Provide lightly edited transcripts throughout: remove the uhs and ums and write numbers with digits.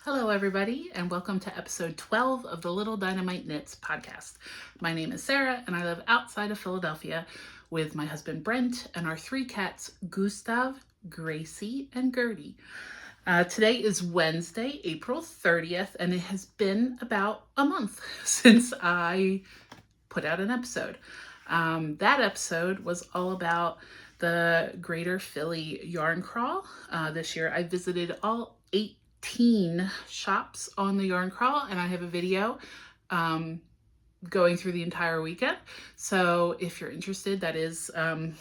Hello, everybody, and welcome to episode 12 of the Little Dynamite Knits podcast. My name is Sarah, and I live outside of Philadelphia with my husband Brent and our three cats, Gustav, Gracie, and Gertie. Today is Wednesday, April 30th, and it has been about a month since I put out an episode. That episode was all about the Greater Philly Yarn Crawl. This year I visited all 18 shops on the Yarn Crawl, and I have a video going through the entire weekend. So if you're interested, that is on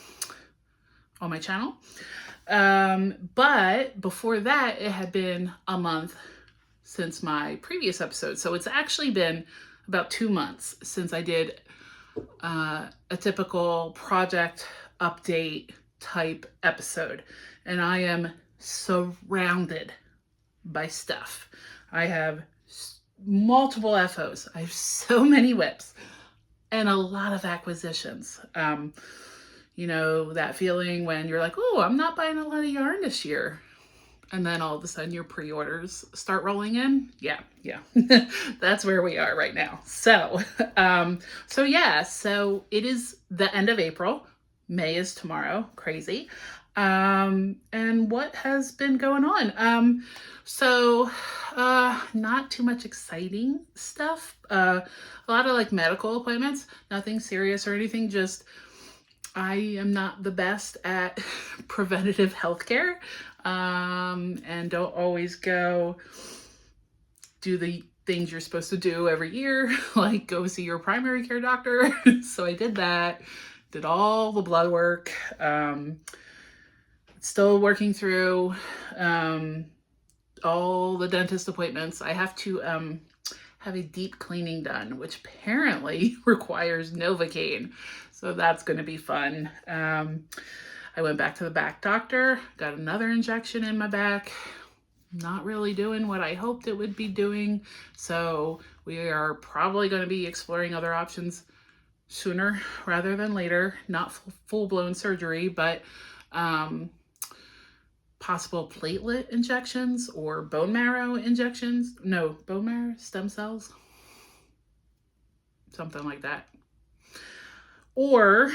my channel. But before that, it had been a month since my previous episode. So it's actually been about 2 months since I did a typical project update type episode. And I am surrounded by stuff. I have multiple FOs. I have so many whips and a lot of acquisitions. You know, that feeling when you're like, oh, I'm not buying a lot of yarn this year. And then all of a sudden your pre-orders start rolling in. Yeah. That's where we are right now. So it is the end of April. May is tomorrow. Crazy. And what has been going on? Not too much exciting stuff. A lot of like medical appointments, nothing serious or anything, just I am not the best at preventative healthcare, and don't always go do the things you're supposed to do every year, like go see your primary care doctor. So I did that, did all the blood work, still working through all the dentist appointments. I have to have a deep cleaning done, which apparently requires Novocaine. So that's going to be fun. I went back to the back doctor, got another injection in my back. Not really doing what I hoped it would be doing. So we are probably going to be exploring other options sooner rather than later. Not full-blown surgery, but possible platelet injections or bone marrow injections. No, bone marrow, stem cells, something like that. Or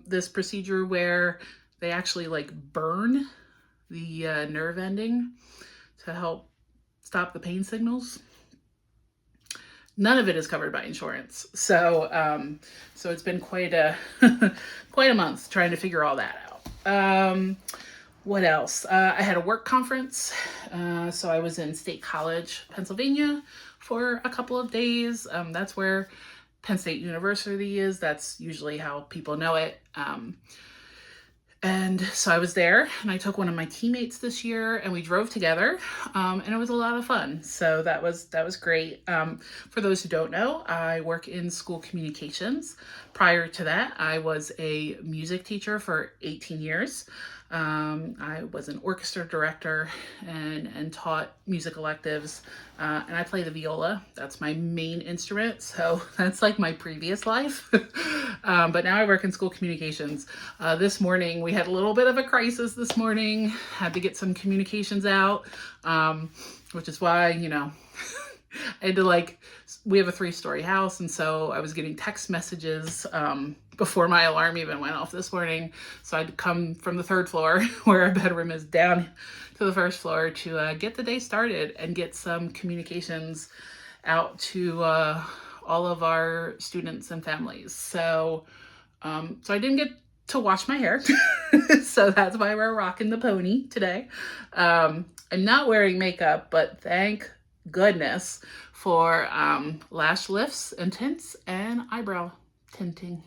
this procedure where they actually like burn the nerve ending to help stop the pain signals. None of it is covered by insurance. So it's been quite a month trying to figure all that out. What else? I had a work conference. So I was in State College, Pennsylvania for a couple of days. That's where Penn State University is. That's usually how people know it. And so I was there, and I took one of my teammates this year, and we drove together, and it was a lot of fun. So that was great. For those who don't know, I work in school communications. Prior to that, I was a music teacher for 18 years. I was an orchestra director and taught music electives, and I play the viola. That's my main instrument, so that's like my previous life. But now I work in school communications. This morning, we had a little bit of a crisis this morning, had to get some communications out, which is why, I had to we have a 3-story house, and so I was getting text messages before my alarm even went off this morning. So I'd come from the 3rd floor where our bedroom is down to the 1st floor to get the day started and get some communications out to all of our students and families. So I didn't get to wash my hair. So that's why we're rocking the pony today. I'm not wearing makeup, but thank goodness for lash lifts and tints and eyebrow tinting.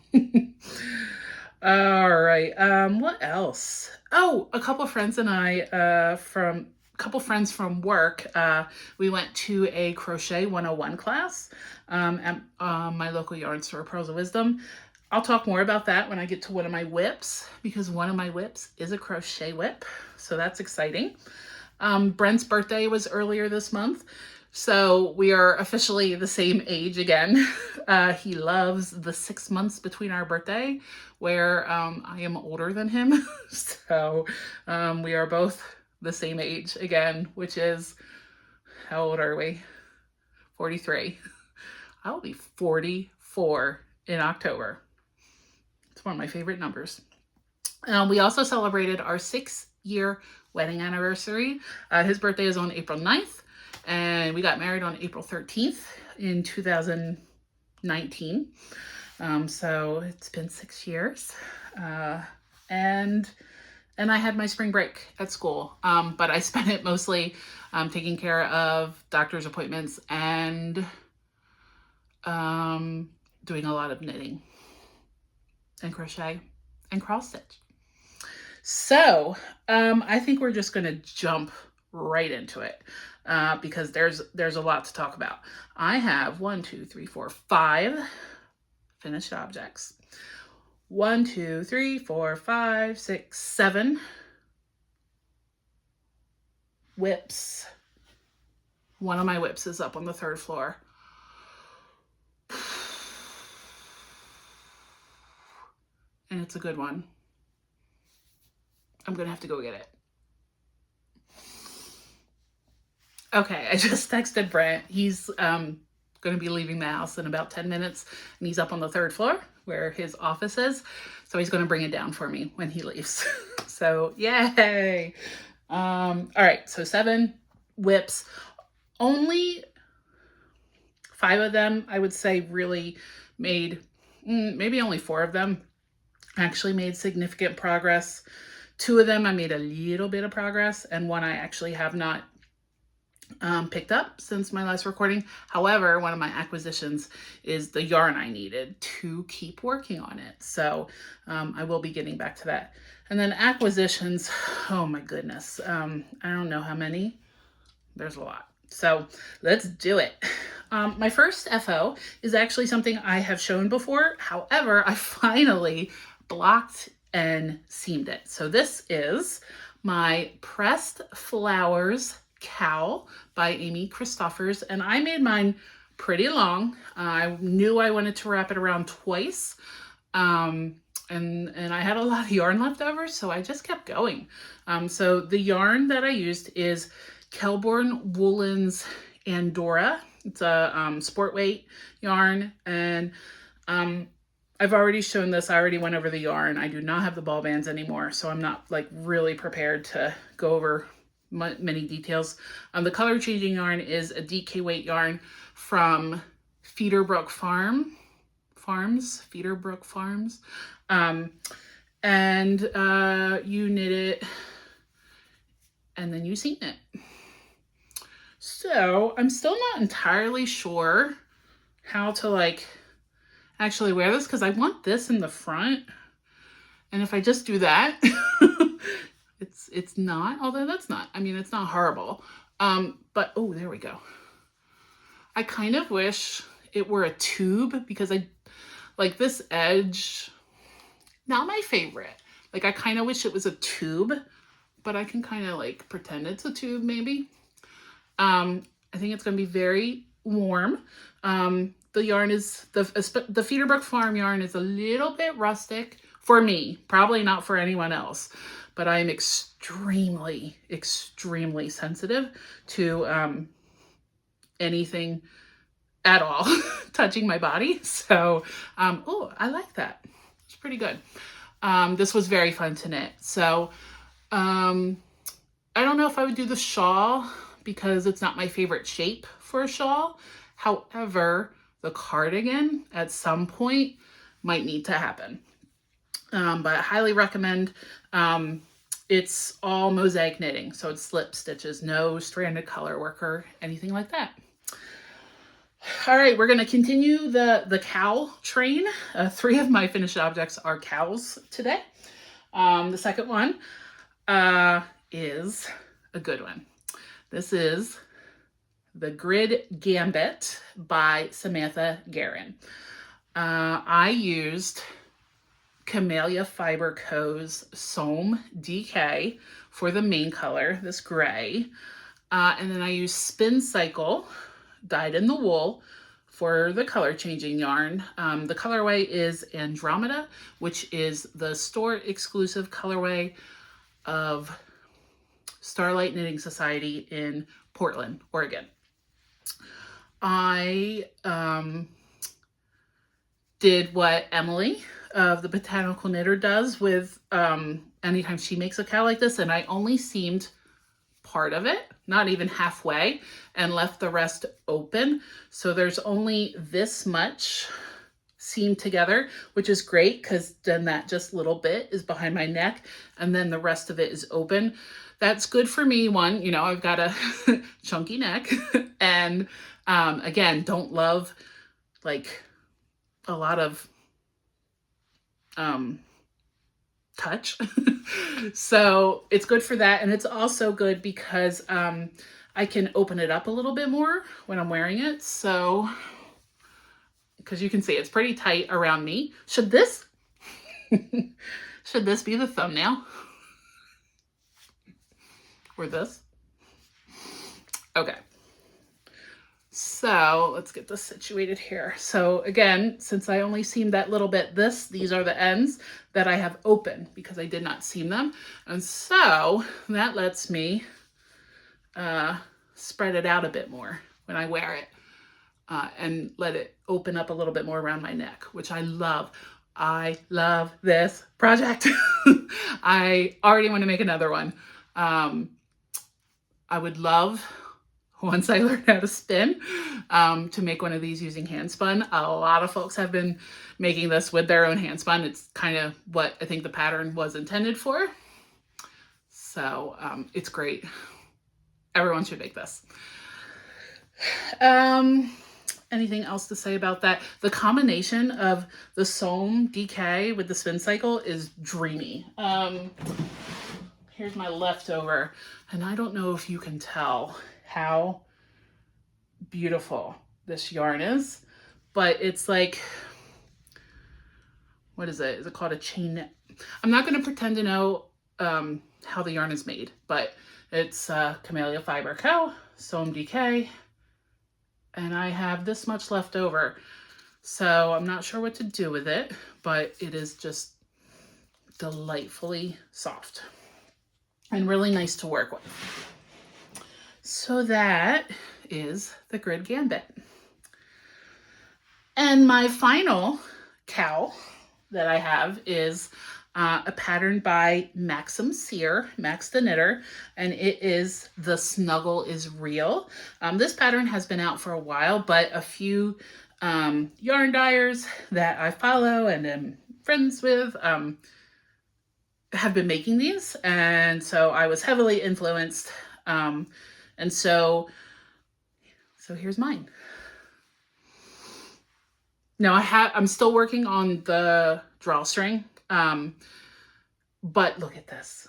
All right. What else? Oh, a couple friends and I friends from work, we went to a crochet 101 class at my local yarn store, Pearls of Wisdom. I'll talk more about that when I get to one of my whips, because one of my whips is a crochet whip. So that's exciting. Brent's birthday was earlier this month, so we are officially the same age again. He loves the 6 months between our birthday, where I am older than him. So we are both the same age again, which is How old are we? 43. I will be 44 in October. It's one of my favorite numbers. We also celebrated our 6-year wedding anniversary. His birthday is on April 9th, and we got married on April 13th in 2019. So it's been 6 years. And I had my spring break at school, but I spent it mostly taking care of doctor's appointments and doing a lot of knitting and crochet and cross stitch. So I think we're just going to jump right into it because there's a lot to talk about. I have 1, 2, 3, 4, 5 finished objects. 1, 2, 3, 4, 5, 6, 7 whips. One of my whips is up on the 3rd floor. And it's a good one. I'm gonna have to go get it. Okay, I just texted Brent. He's gonna be leaving the house in about 10 minutes, and he's up on the 3rd floor where his office is. So he's gonna bring it down for me when he leaves. So yay. All right, so 7 whips. Only 5 of them, I would say, really made, maybe only 4 of them actually made significant progress. 2 of them I made a little bit of progress, and 1 I actually have not picked up since my last recording. However, one of my acquisitions is the yarn I needed to keep working on it. So I will be getting back to that. And then acquisitions, oh my goodness. I don't know how many. There's a lot. So let's do it. My first FO is actually something I have shown before. However, I finally blocked and seamed it. So this is my Pressed Flowers cowl by Amy Christoffers, and I made mine pretty long. I knew I wanted to wrap it around twice, and I had a lot of yarn left over, so I just kept going. So the yarn that I used is Kelborn Woolens Andorra. It's a sport weight yarn, and I've already shown this. I already went over the yarn. I do not have the ball bands anymore, so I'm not like really prepared to go over many details. The color changing yarn is a DK weight yarn from Feederbrook Farms. And you knit it and then you seam it. So I'm still not entirely sure how to actually wear this, because I want this in the front. And if I just do that, it's not, although that's not, I mean, it's not horrible. But, oh, there we go. I kind of wish it were a tube, because I like this edge, not my favorite. Like, I kind of wish it was a tube, but I can kind of pretend it's a tube maybe. I think it's going to be very warm. The yarn is, the Feederbrook Farm yarn is a little bit rustic for me, probably not for anyone else, but I'm extremely, extremely sensitive to anything at all touching my body. So, oh, I like that. It's pretty good. This was very fun to knit. So, I don't know if I would do the shawl because it's not my favorite shape for a shawl. However, the cardigan at some point might need to happen. But I highly recommend. It's all mosaic knitting, so it's slip stitches, no stranded color work or anything like that. All right, we're going to continue the cowl train. 3 of my finished objects are cowls today. The second one is a good one. This is the Grid Gambit by Samantha Guerin. I used Camellia Fiber Co.'s Somme DK for the main color, this gray. And then I used Spin Cycle dyed in the wool for the color changing yarn. The colorway is Andromeda, which is the store exclusive colorway of Starlight Knitting Society in Portland, Oregon. I did what Emily of the Botanical Knitter does with anytime she makes a cowl like this, and I only seamed part of it, not even halfway, and left the rest open. So there's only this much seamed together, which is great because then that just little bit is behind my neck and then the rest of it is open. That's good for me. One, I've got a chunky neck and again, don't love like a lot of touch. So it's good for that. And it's also good because I can open it up a little bit more when I'm wearing it. So, because you can see it's pretty tight around me. Should this be the thumbnail? Or this? Okay. So let's get this situated here. So again, since I only seamed that little bit, these are the ends that I have open because I did not seam them. And so that lets me spread it out a bit more when I wear it and let it open up a little bit more around my neck, which I love. I love this project. I already want to make another one. I would love, once I learn how to spin, to make one of these using hand spun. A lot of folks have been making this with their own hand spun. It's kind of what I think the pattern was intended for. So it's great. Everyone should make this. Anything else to say about that? The combination of the Somme DK with the spin cycle is dreamy. Here's my leftover, and I don't know if you can tell how beautiful this yarn is, but it's like, what is it? Is it called a chain knit? I'm not going to pretend to know how the yarn is made, but it's Camellia Fiber Co., Somme DK, and I have this much left over. So I'm not sure what to do with it, but it is just delightfully soft and really nice to work with. So that is the Grid Gambit. And my final cowl that I have is a pattern by Maxim Sear, Max the Knitter, and it is The Snuggle is Real. This pattern has been out for a while, but a few yarn dyers that I follow and am friends with have been making these, and so I was heavily influenced, and so here's mine. Now I'm still working on the drawstring, but look at this.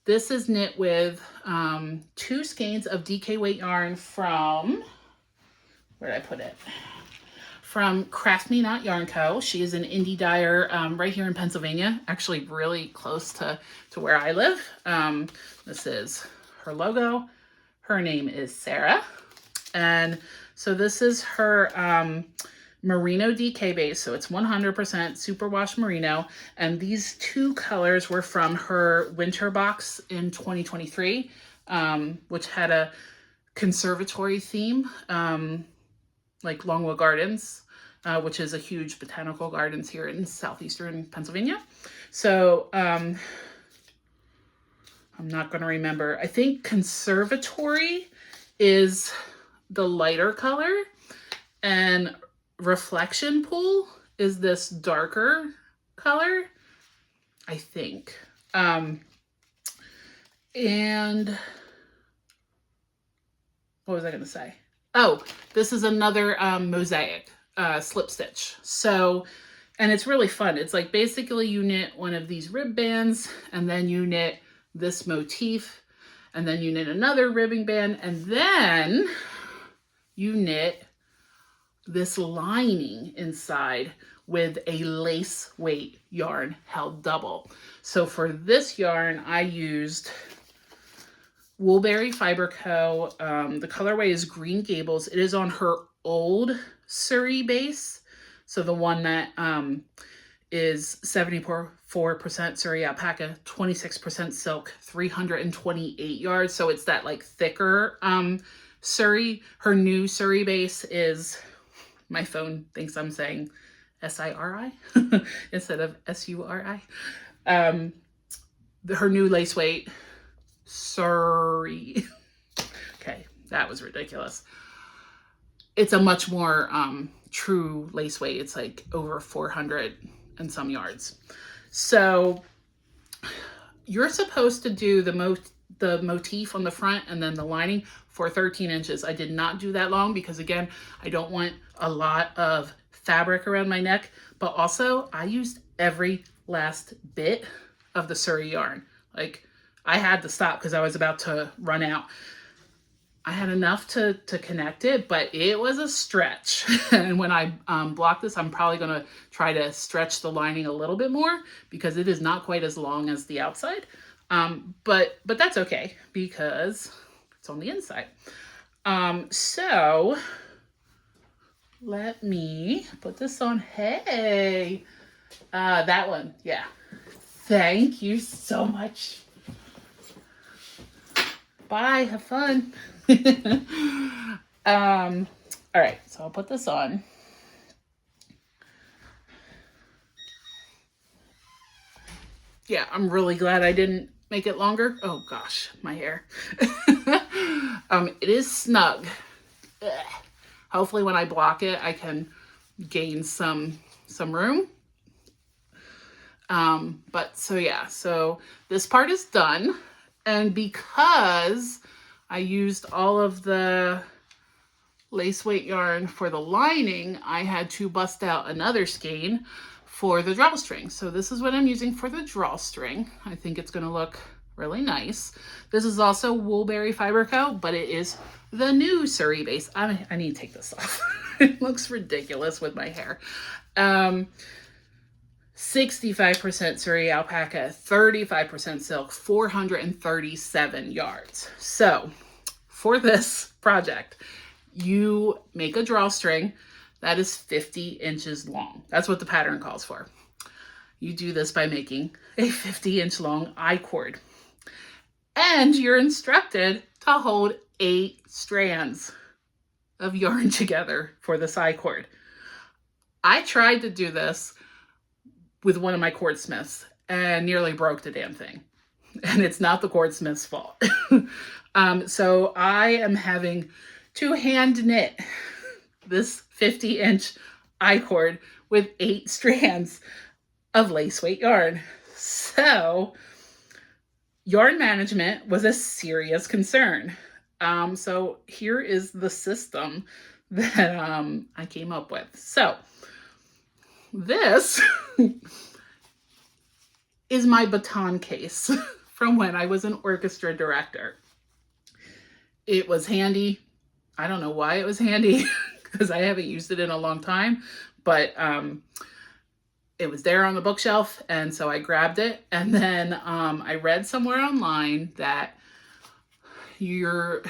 This is knit with 2 skeins of DK weight yarn from, where did I put it? From Craft Me Not Yarn Co. She is an indie dyer right here in Pennsylvania, actually really close to where I live. This is her logo. Her name is Sarah. And so this is her merino DK base. So it's 100% superwash merino. And these 2 colors were from her winter box in 2023, which had a conservatory theme, like Longwood Gardens, which is a huge botanical gardens here in southeastern Pennsylvania. So I'm not going to remember. I think conservatory is the lighter color, and reflection pool is this darker color, I think. And what was I going to say? Oh, this is another mosaic slip stitch. So, and it's really fun. It's like basically you knit one of these rib bands, and then you knit this motif, and then you knit another ribbing band, and then you knit this lining inside with a lace weight yarn held double. So for this yarn, I used Woolberry Fiber Co. The colorway is Green Gables. It is on her old Surrey base. So the one that is 74% Surrey alpaca, 26% silk, 328 yards. So it's that like thicker Surrey, her new Surrey base is, my phone thinks I'm saying SIRI instead of SURI. Her new lace weight, Surrey. Okay, that was ridiculous. It's a much more true lace weight. It's like over 400 and some yards. So you're supposed to do the motif on the front and then the lining for 13 inches. I did not do that long because, again, I don't want a lot of fabric around my neck, but also I used every last bit of the Surrey yarn. Like, I had to stop because I was about to run out. I had enough to connect it, but it was a stretch. And when I block this, I'm probably going to try to stretch the lining a little bit more because it is not quite as long as the outside. But that's okay because it's on the inside. So let me put this on. Hey, that one. Yeah. Thank you so much. Bye. Have fun. All right. So I'll put this on. Yeah, I'm really glad I didn't make it longer. Oh gosh, my hair. It is snug. Ugh. Hopefully when I block it, I can gain some room. But so yeah, so this part is done. And because I used all of the lace weight yarn for the lining, I had to bust out another skein for the drawstring. So this is what I'm using for the drawstring. I think it's going to look really nice. This is also Woolberry Fiber Co., but it is the new Surrey base. I need to take this off. It looks ridiculous with my hair. 65% Surrey alpaca, 35% silk, 437 yards. So for this project, you make a drawstring that is 50 inches long. That's what the pattern calls for. You do this by making a 50-inch long I-cord. And you're instructed to hold 8 strands of yarn together for this I-cord. I tried to do this with one of my cordsmiths and nearly broke the damn thing. And it's not the cordsmith's fault. So I am having to hand knit this 50-inch I-cord with 8 strands of lace weight yarn. So yarn management was a serious concern. So here is the system that I came up with. So this is my baton case from when I was an orchestra director. It was handy. I don't know why it was handy because I haven't used it in a long time, but it was there on the bookshelf, and so I grabbed it. And then I read somewhere online that your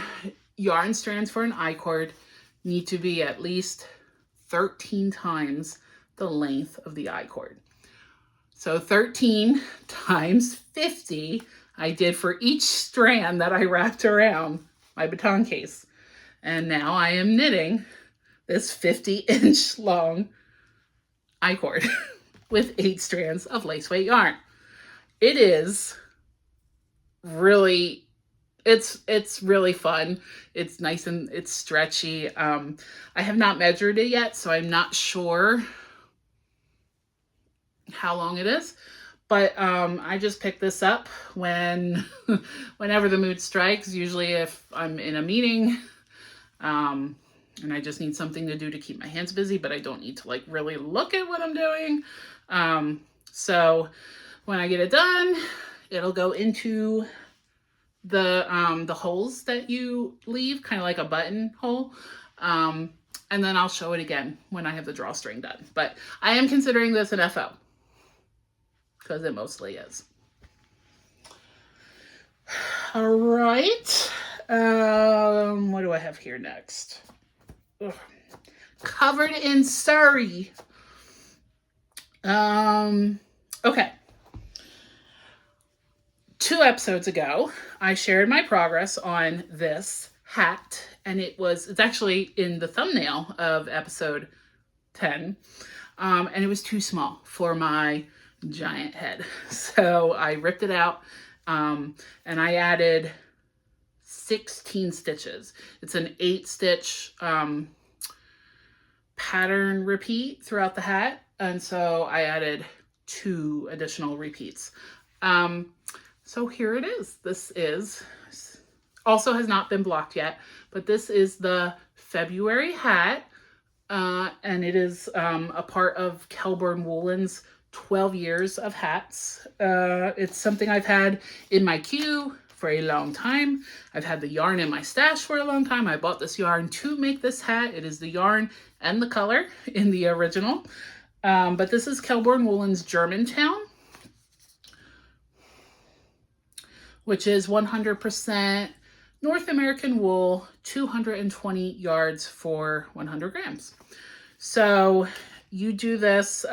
yarn strands for an I-cord need to be at least 13 times the length of the I-cord. So 13 times 50 I did for each strand that I wrapped around my baton case. And now I am knitting this 50-inch long I-cord with 8 strands of lace weight yarn. It is really, it's really fun. It's nice and it's stretchy. I have not measured it yet, so I'm not sure how long it is. But I just pick this up whenever the mood strikes, usually if I'm in a meeting and I just need something to do to keep my hands busy, but I don't need to like really look at what I'm doing. So when I get it done, it'll go into the holes that you leave, kind of like a button hole. And then I'll show it again when I have the drawstring done. But I am considering this an FO because it mostly is. All right. What do I have here next? Ugh. Covered in Surrey. Okay. 2 episodes ago, I shared my progress on this hat, and it's actually in the thumbnail of episode 10. And it was too small for my giant head. So I ripped it out, and I added 16 stitches. It's an 8-stitch pattern repeat throughout the hat. And so I added 2 additional repeats. So here it is. This is also has not been blocked yet, but this is the February hat. And it is a part of Kelburn Woolen's 12 years of hats. It's something I've had in my queue for a long time. I've had the yarn in my stash for a long time. I bought this yarn to make this hat. It is the yarn and the color in the original. But this is Kelburn Woolen's Germantown, which is 100% North American wool, 220 yards for 100 grams. So you do this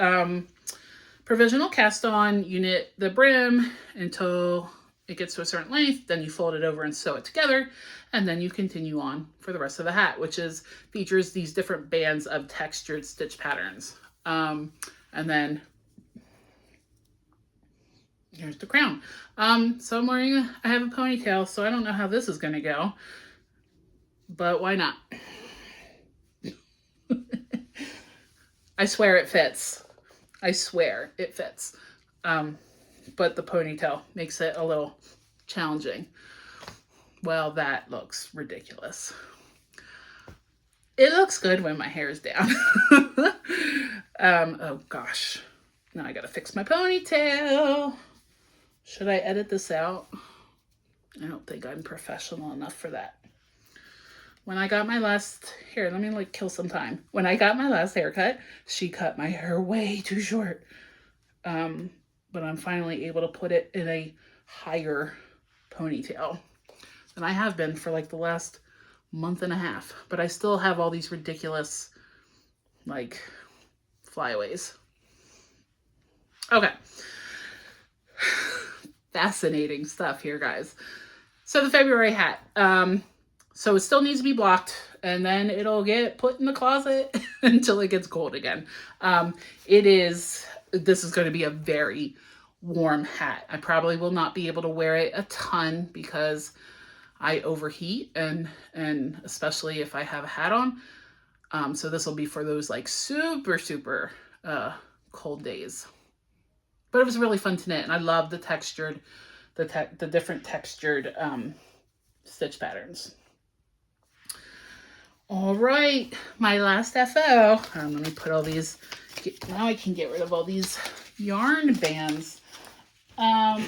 provisional cast on, you knit the brim until it gets to a certain length, then you fold it over and sew it together, and then you continue on for the rest of the hat, which features these different bands of textured stitch patterns. And then here's the crown. So I have a ponytail, so I don't know how this is going to go, but why not? I swear it fits. I swear it fits. But the ponytail makes it a little challenging. Well, that looks ridiculous. It looks good when my hair is down. Oh gosh. Now I gotta fix my ponytail. Should I edit this out? I don't think I'm professional enough for that. When I got my last, here, let me kill some time. When I got my last haircut, she cut my hair way too short. But I'm finally able to put it in a higher ponytail. And I have been for the last month and a half. But I still have all these ridiculous, flyaways. Okay. Fascinating stuff here, guys. So the February hat. So it still needs to be blocked, and then it'll get put in the closet until it gets cold again. This is going to be a very warm hat. I probably will not be able to wear it a ton because I overheat, and especially if I have a hat on. So this will be for those super, super cold days. But it was really fun to knit, and I love the textured, the different textured stitch patterns. All right, my last FO. Let me put all these, now I can get rid of all these yarn bands. My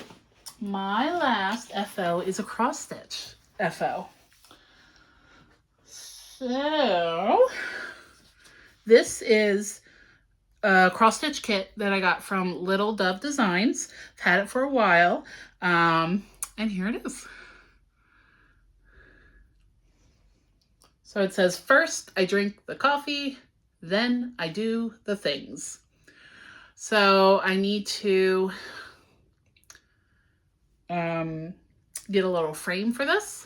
last FO is a cross stitch FO. So this is a cross stitch kit that I got from Little Dove Designs. I've had it for a while, and here it is. So it says, first I drink the coffee, then I do the things. So I need to get a little frame for this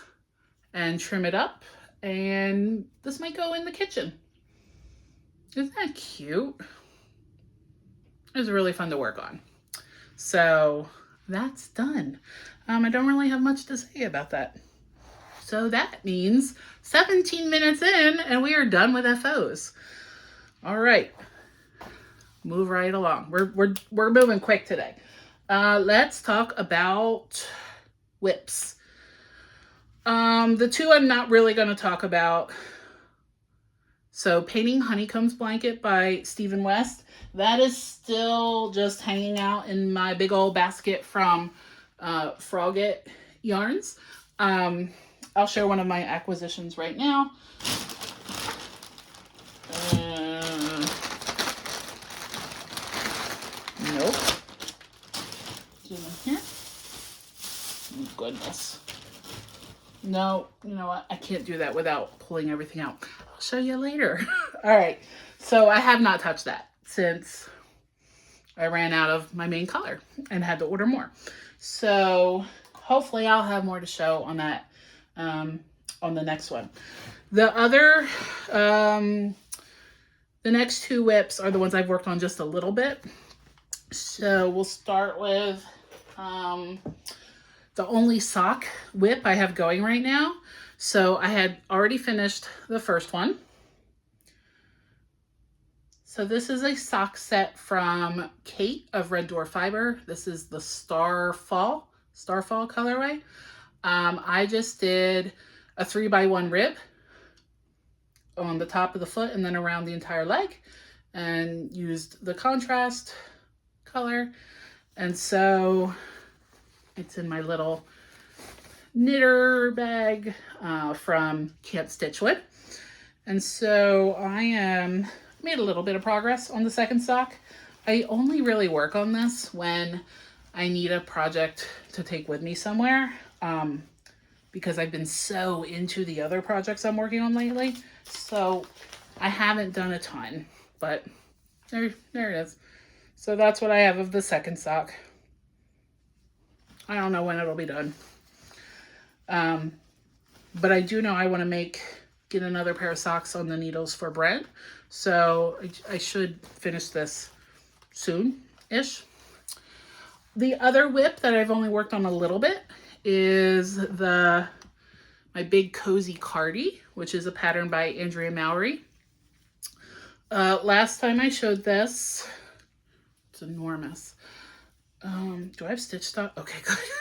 and trim it up, and this might go in the kitchen. Isn't that cute? It was really fun to work on. So that's done. I don't really have much to say about that. So that means 17 minutes in and we are done with FOs. All right, move right along. We're moving quick today. Let's talk about whips. The two I'm not really going to talk about. So Painting Honeycombs Blanket by Stephen West. That is still just hanging out in my big old basket from Frogget Yarns. I'll share one of my acquisitions right now. Nope. Is it in here? Oh, goodness. No, you know what? I can't do that without pulling everything out. I'll show you later. All right. So I have not touched that since I ran out of my main color and had to order more. So hopefully I'll have more to show on that on the next one. The other, the next two whips are the ones I've worked on just a little bit. So we'll start with the only sock whip I have going right now. So I had already finished the first one. So this is a sock set from Kate of Red Door Fiber. This is the Starfall colorway. I just did a 3x1 rib on the top of the foot and then around the entire leg, and used the contrast color. And so it's in my little knitter bag from Camp Stitchwood. And so I made a little bit of progress on the second sock. I only really work on this when I need a project to take with me somewhere, because I've been so into the other projects I'm working on lately. So I haven't done a ton, but there it is. So that's what I have of the second sock. I don't know when it'll be done. But I do know I want to get another pair of socks on the needles for Brent. So I should finish this soon-ish. The other whip that I've only worked on a little bit is my Big Cozy Cardi, which is a pattern by Andrea Mowry. Last time I showed this, it's enormous. Do I have stitch stock? Okay,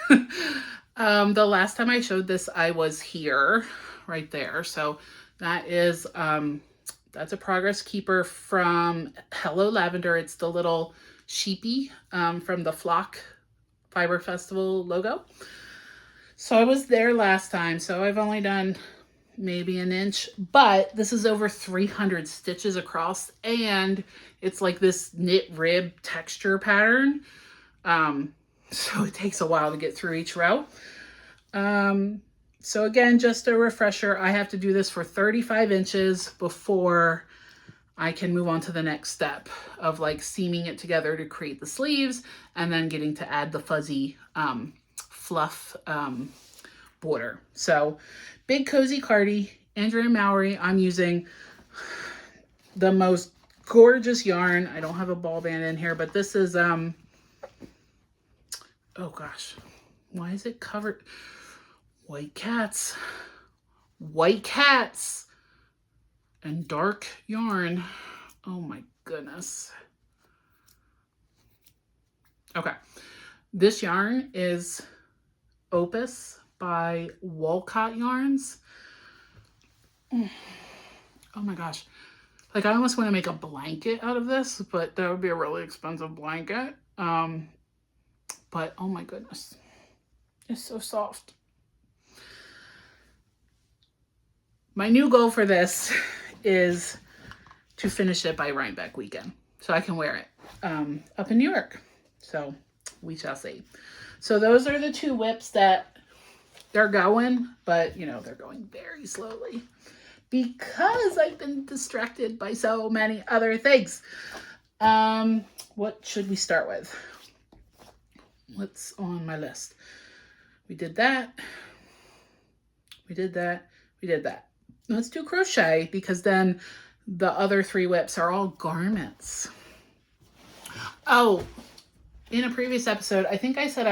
good. The last time I showed this, I was here, right there. So that is, that's a progress keeper from Hello Lavender. It's the little sheepy from the Flock Fiber Festival logo. So I was there last time, so I've only done maybe an inch, but this is over 300 stitches across, and it's like this knit rib texture pattern. So it takes a while to get through each row. So again, just a refresher, I have to do this for 35 inches before I can move on to the next step of like seaming it together to create the sleeves, and then getting to add the fuzzy fluff border. So Big Cozy Cardi, Andrea Mowry. I'm using the most gorgeous yarn. I don't have a ball band in here, but this is, oh gosh, why is it covered? White cats and dark yarn. Oh my goodness. Okay. This yarn is Opus by Walcott Yarns. Oh my gosh. Like, I almost want to make a blanket out of this, but that would be a really expensive blanket. But oh my goodness. It's so soft. My new goal for this is to finish it by Rhinebeck weekend, so I can wear it up in New York. So we shall see. So those are the two whips that they're going, but you know, they're going very slowly because I've been distracted by so many other things. What should we start with? What's on my list? We did that. We did that. We did that. Let's do crochet, because then the other three whips are all garments. Oh, in a previous episode, I think I said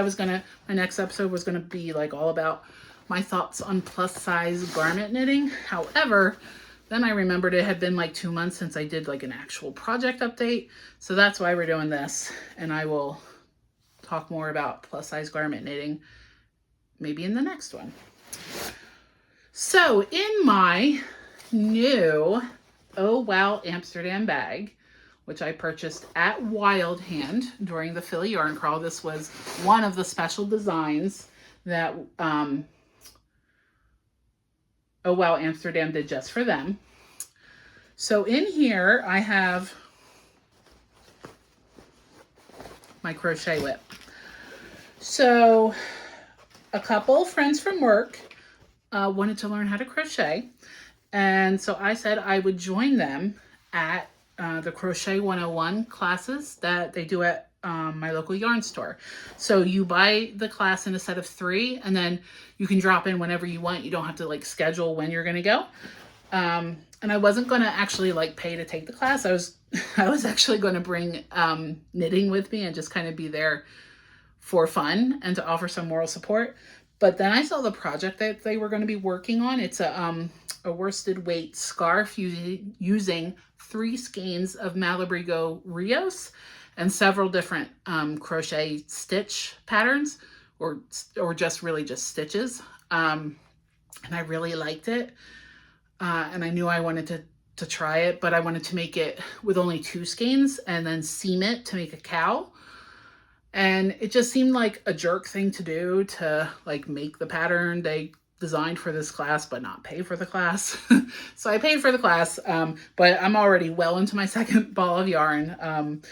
my next episode was gonna be like all about my thoughts on plus size garment knitting. However, then I remembered it had been like 2 months since I did like an actual project update. So that's why we're doing this. And I will talk more about plus size garment knitting maybe in the next one. So in my new Oh Wow Amsterdam bag, which I purchased at Wild Hand during the Philly Yarn Crawl, this was one of the special designs that Oh Wow Amsterdam did just for them. So in here I have my crochet whip. So a couple friends from work wanted to learn how to crochet, and so I said I would join them at the Crochet 101 classes that they do at my local yarn store. So you buy the class in a set of 3, and then you can drop in whenever you want. You don't have to like schedule when you're going to go. And I wasn't going to actually like pay to take the class. I was actually going to bring knitting with me and just kind of be there for fun and to offer some moral support. But then I saw the project that they were going to be working on. It's a worsted weight scarf using 3 skeins of Malabrigo Rios and several different crochet stitch patterns, or just really just stitches. And I really liked it. And I knew I wanted to try it, but I wanted to make it with only 2 skeins and then seam it to make a cowl. And it just seemed like a jerk thing to do, to like make the pattern they designed for this class but not pay for the class. So I paid for the class, but I'm already well into my second ball of yarn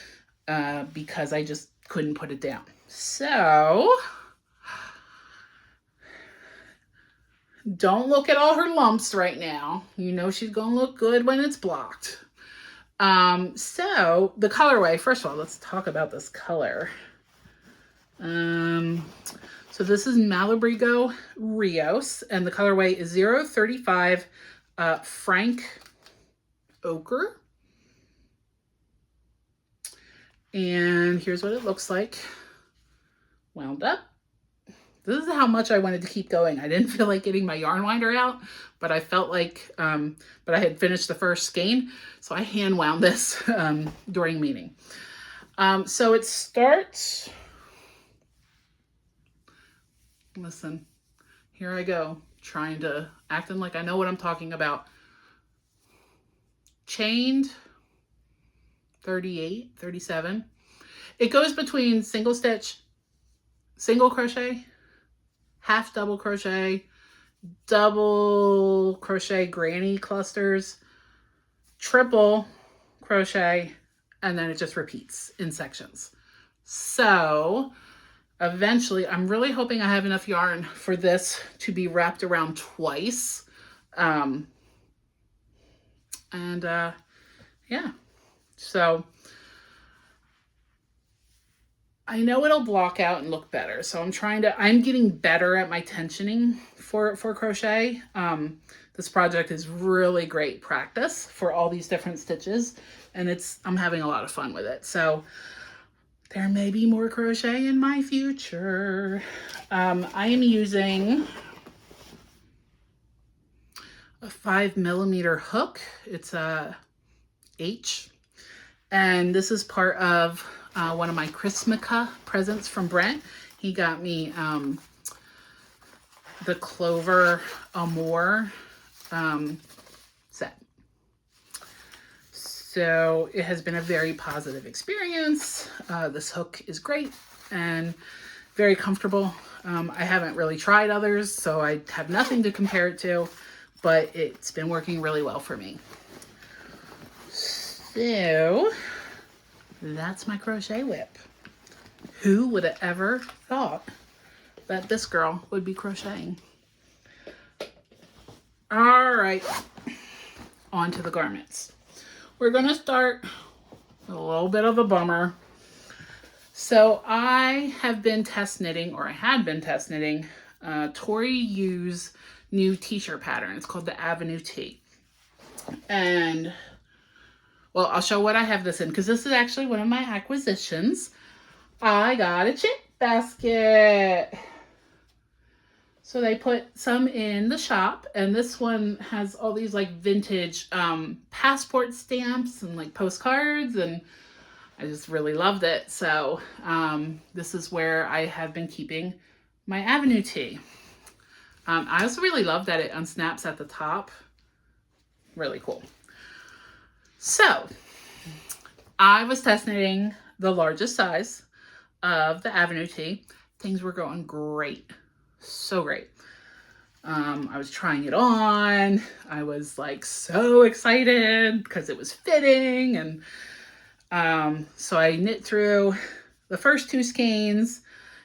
because I just couldn't put it down. So don't look at all her lumps right now. You know she's gonna look good when it's blocked. So the colorway, first of all, let's talk about this color. So this is Malabrigo Rios, and the colorway is 035 Frank Ochre. And here's what it looks like wound up. This is how much I wanted to keep going. I didn't feel like getting my yarn winder out, but I felt like, but I had finished the first skein, so I hand wound this during meeting. So it starts, listen, here I go, acting like I know what I'm talking about. Chained 38, 37. It goes between single stitch, single crochet, half double crochet, double crochet granny clusters, triple crochet, and then it just repeats in sections. So eventually, I'm really hoping I have enough yarn for this to be wrapped around twice. Yeah, so I know it'll block out and look better. So I'm getting better at my tensioning for crochet. This project is really great practice for all these different stitches, and I'm having a lot of fun with it. So there may be more crochet in my future. I am using a 5mm hook. It's a H. And this is part of one of my Christmas presents from Brent. He got me the Clover Amour set. So it has been a very positive experience. This hook is great and very comfortable. I haven't really tried others, so I have nothing to compare it to, but it's been working really well for me. So that's my crochet whip. Who would have ever thought that this girl would be crocheting? All right, on to the garments. We're gonna start with a little bit of a bummer. So I had been test knitting Tori Yu's new t-shirt pattern. It's called the Avenue T. And well, I'll show what I have this in, because this is actually one of my acquisitions. I got a chip basket. So they put some in the shop, and this one has all these like vintage passport stamps and like postcards, and I just really loved it. So this is where I have been keeping my Avenue T. I also really love that it unsnaps at the top. Really cool. So I was test knitting the largest size of the Avenue T. Things were going great. So great. I was trying it on. I was like so excited because it was fitting. And so I knit through the first 2 skeins,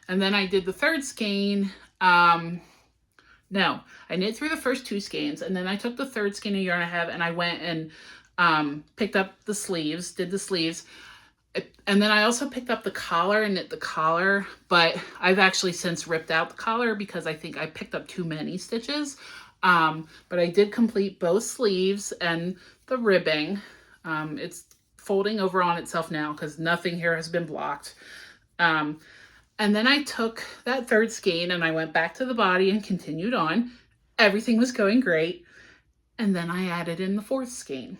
and then I did the third skein. No, I knit through the first 2 skeins, and then I took the third skein of yarn I have, and I went and picked up the sleeves, did the sleeves. And then I also picked up the collar and knit the collar, but I've actually since ripped out the collar because I think I picked up too many stitches. But I did complete both sleeves and the ribbing. It's folding over on itself now because nothing here has been blocked. And then I took that third skein and I went back to the body and continued on. Everything was going great. And then I added in the fourth skein.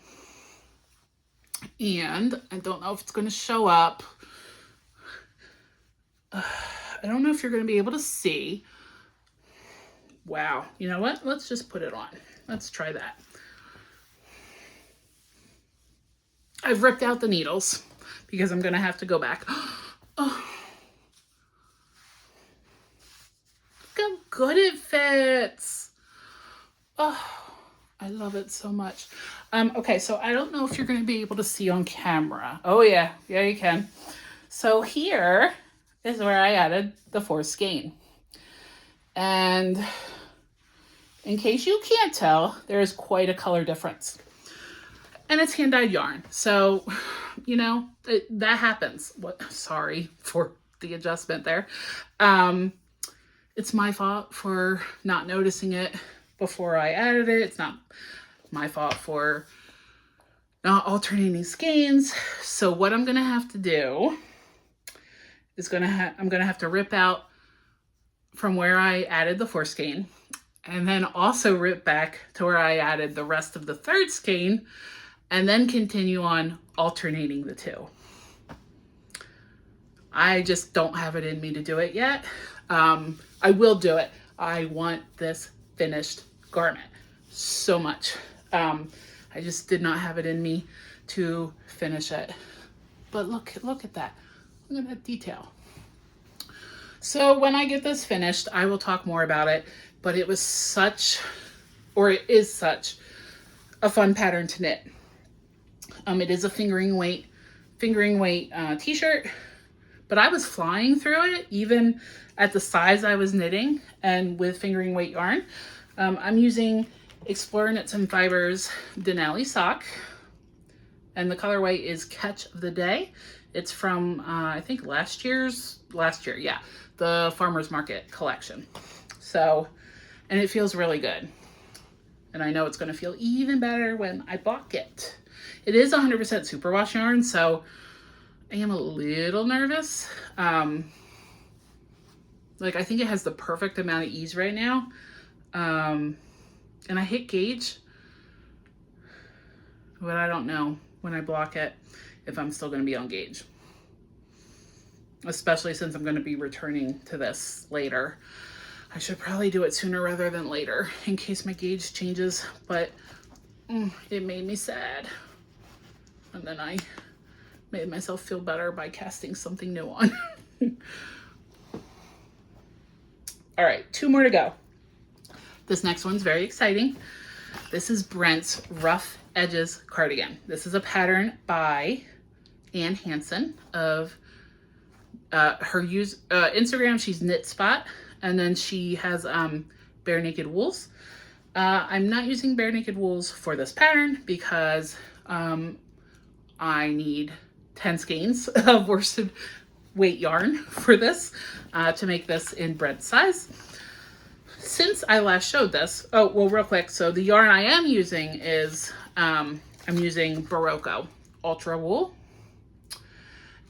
And I don't know if it's going to show up. I don't know if you're going to be able to see. Wow. You know what? Let's just put it on. Let's try that. I've ripped out the needles because I'm going to have to go back. Oh. Look how good it fits. Oh, I love it so much. Okay, so I don't know if you're going to be able to see on camera. Oh, yeah. Yeah, you can. So here is where I added the fourth skein. And in case you can't tell, there's quite a color difference. And it's hand-dyed yarn. So, you know, that happens. Sorry for the adjustment there. It's my fault for not noticing it before I added it. It's not my fault for not alternating skeins. So what I'm going to have to do is I'm going to have to rip out from where I added the fourth skein and then also rip back to where I added the rest of the third skein and then continue on alternating the two. I just don't have it in me to do it yet. I will do it. I want this finished garment so much. I just did not have it in me to finish it. But look at that. Look at that detail. So when I get this finished, I will talk more about it, but it was such, or it is such, a fun pattern to knit. It is a fingering weight t-shirt, but I was flying through it even at the size I was knitting and with fingering weight yarn. I'm using Explore Knits and Fibers Denali sock, and the colorway is Catch of the Day. It's from, I think last year, yeah, the Farmer's Market collection. So, and it feels really good. And I know it's going to feel even better when I block it. It is 100% superwash yarn, so I am a little nervous. Like, I think it has the perfect amount of ease right now. And I hit gauge, but I don't know when I block it if I'm still going to be on gauge. Especially since I'm going to be returning to this later. I should probably do it sooner rather than later in case my gauge changes, but it made me sad. And then I made myself feel better by casting something new on. All right, 2 more to go. This next one's very exciting. This is Brent's Rough Edges cardigan. This is a pattern by Ann Hansen of her Instagram. She's Knit Spot, and then she has Bare Naked Wools. I'm not using Bare Naked Wools for this pattern because I need 10 skeins of worsted weight yarn for this to make this in Brent's size. Since I last showed this, oh, well, real quick. So the yarn I am using is, I'm using Barocco Ultra Wool.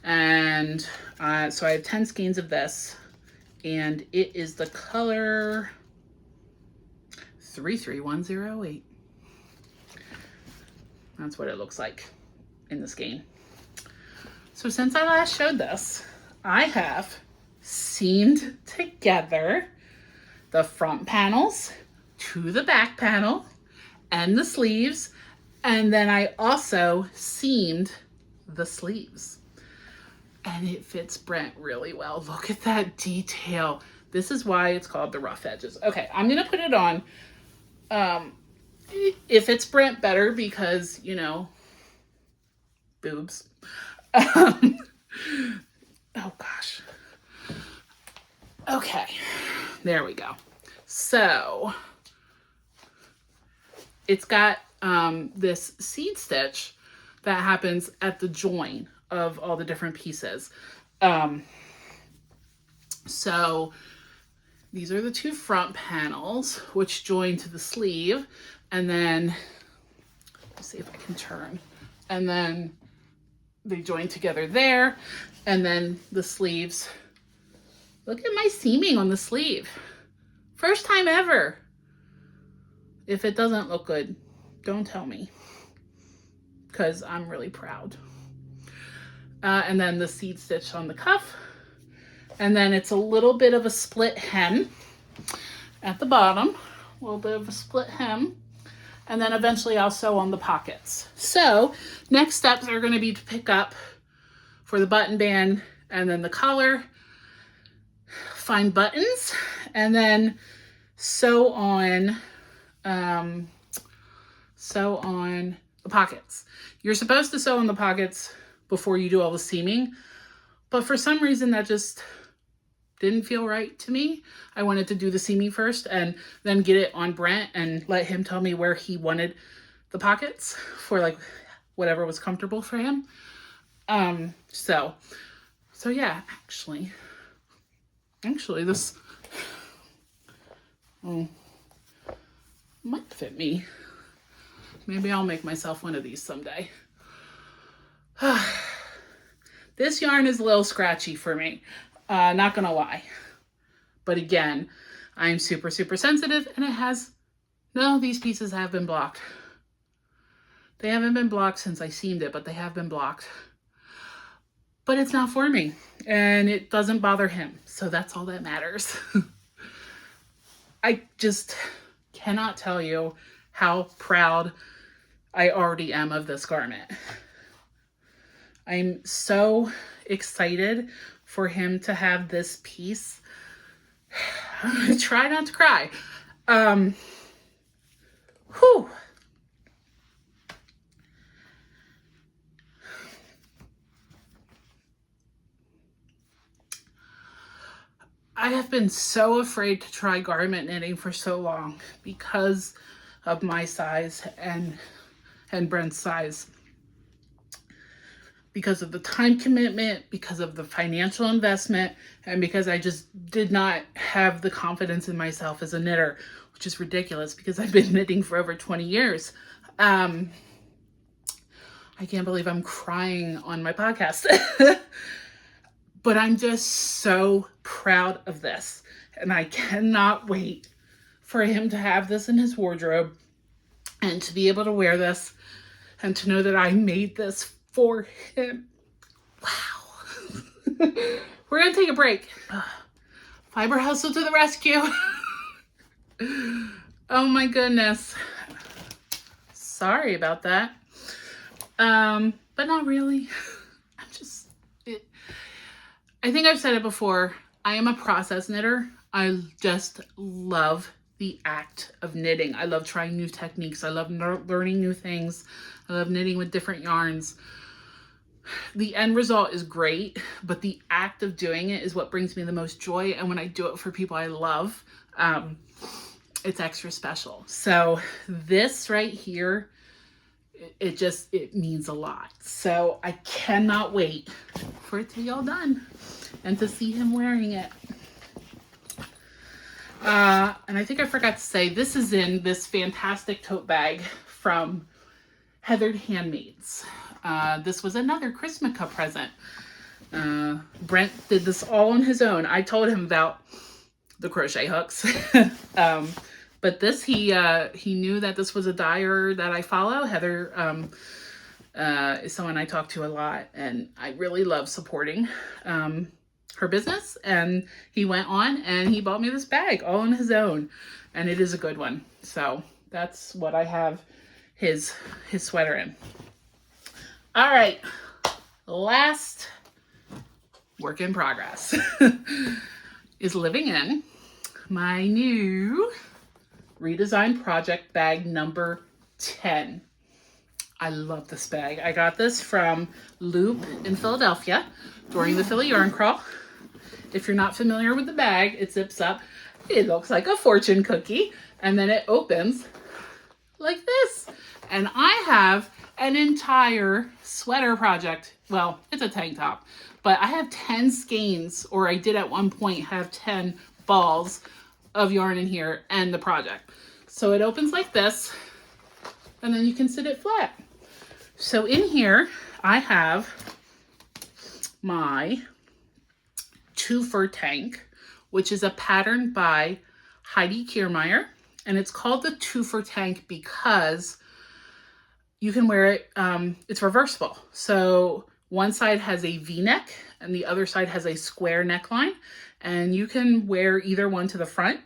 And so I have 10 skeins of this, and it is the color 33108. That's what it looks like in the skein. So since I last showed this, I have seamed together the front panels to the back panel and the sleeves, and then I also seamed the sleeves. And it fits Brent really well. Look at that detail. This is why it's called the Rough Edges. Okay, I'm gonna put it on. If it's Brent, better, because, you know, boobs. Oh gosh. Okay, there we go. So it's got this seed stitch that happens at the join of all the different pieces. So these are the two front panels, which join to the sleeve. And then, let's see if I can turn. And then they join together there. And then the sleeves. Look at my seaming on the sleeve. First time ever. If it doesn't look good, don't tell me, because I'm really proud. And then the seed stitch on the cuff. And then it's a little bit of a split hem at the bottom, a little bit of a split hem. And then eventually I'll sew on the pockets. So next steps are going to be to pick up for the button band and then the collar, find buttons, and then sew on the pockets. You're supposed to sew on the pockets before you do all the seaming, but for some reason that just didn't feel right to me. I wanted to do the seaming first and then get it on Brent and let him tell me where he wanted the pockets for like whatever was comfortable for him. So yeah, actually this might fit me. Maybe I'll make myself one of these someday. This yarn is a little scratchy for me. Not gonna lie. But again, I'm super, super sensitive, and these pieces have been blocked. They haven't been blocked since I seamed it, but they have been blocked. But it's not for me, and it doesn't bother him. So that's all that matters. I just cannot tell you how proud I already am of this garment. I'm so excited for him to have this piece. Try not to cry. Whew. I have been so afraid to try garment knitting for so long because of my size and Brent's size. Because of the time commitment, because of the financial investment, and because I just did not have the confidence in myself as a knitter, which is ridiculous because I've been knitting for over 20 years. I can't believe I'm crying on my podcast. But I'm just so proud of this. And I cannot wait for him to have this in his wardrobe and to be able to wear this and to know that I made this for him. Wow. We're gonna take a break. Fiber Hustle to the rescue. Oh my goodness. Sorry about that. But not really. I think I've said it before. I am a process knitter. I just love the act of knitting. I love trying new techniques. I love learning new things. I love knitting with different yarns. The end result is great, but the act of doing it is what brings me the most joy. And when I do it for people I love, it's extra special. So this right here, it means a lot. So I cannot wait for it to be all done and to see him wearing it. And I think I forgot to say, this is in this fantastic tote bag from Heathered Handmaids. This was another Christmas present. Brent did this all on his own. I told him about the crochet hooks. But this, he knew that this was a dyer that I follow. Heather is someone I talk to a lot, and I really love supporting her business. And he went on and he bought me this bag all on his own, and it is a good one. So that's what I have his sweater in. All right, last work in progress is living in my new redesigned project bag number 10. I love this bag. I got this from Loop in Philadelphia during the Philly Yarn Crawl. If you're not familiar with the bag, it zips up. It looks like a fortune cookie, and then it opens like this. And I have an entire sweater project. Well, it's a tank top, but I have 10 skeins, or I did at one point have 10 balls of yarn in here and the project. So it opens like this, and then you can sit it flat. So in here, I have my two fur tank, which is a pattern by Heidi Kiermaier. And it's called the two fur tank because you can wear it, it's reversible. So one side has a V-neck and the other side has a square neckline, and you can wear either one to the front.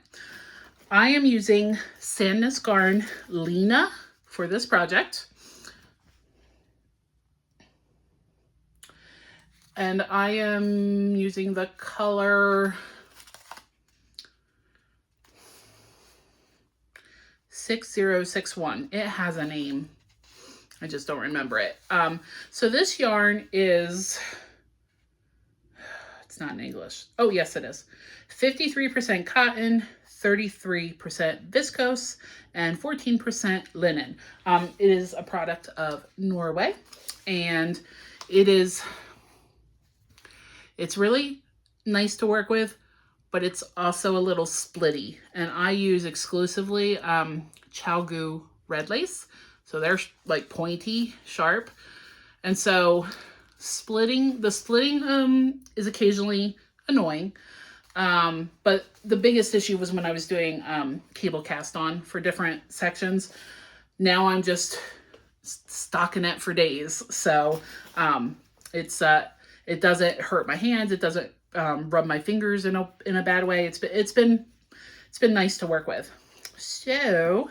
I am using Sandnes Garn Lena for this project. And I am using the color 6061. It has a name. I just don't remember it. So this yarn is, it's not in English. Oh, yes, it is. 53% cotton, 33% viscose, and 14% linen. It is a product of Norway, and it's really nice to work with, but it's also a little splitty. And I use exclusively Chalgu red lace. So they're like pointy, sharp. And so the splitting is occasionally annoying. But the biggest issue was when I was doing cable cast on for different sections. Now I'm just stockinette for days. So it doesn't hurt my hands. It doesn't rub my fingers in a bad way. It's been nice to work with. So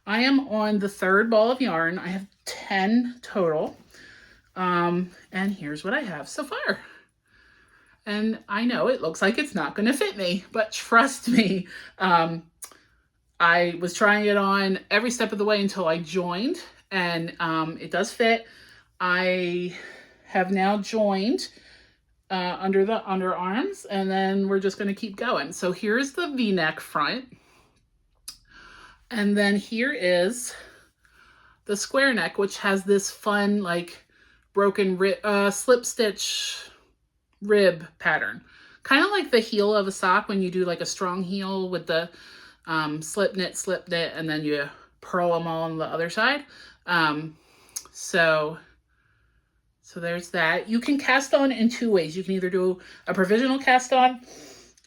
I am on the third ball of yarn. I have 10 total. And here's what I have so far. And I know it looks like it's not going to fit me, but trust me, I was trying it on every step of the way until I joined, and it does fit. I have now joined under the underarms, and then we're just going to keep going. So here's the V-neck front. And then here is the square neck, which has this fun, like, broken slip stitch rib pattern. Kind of like the heel of a sock when you do like a strong heel with the slip knit, and then you purl them all on the other side. So there's that. You can cast on in two ways. You can either do a provisional cast on,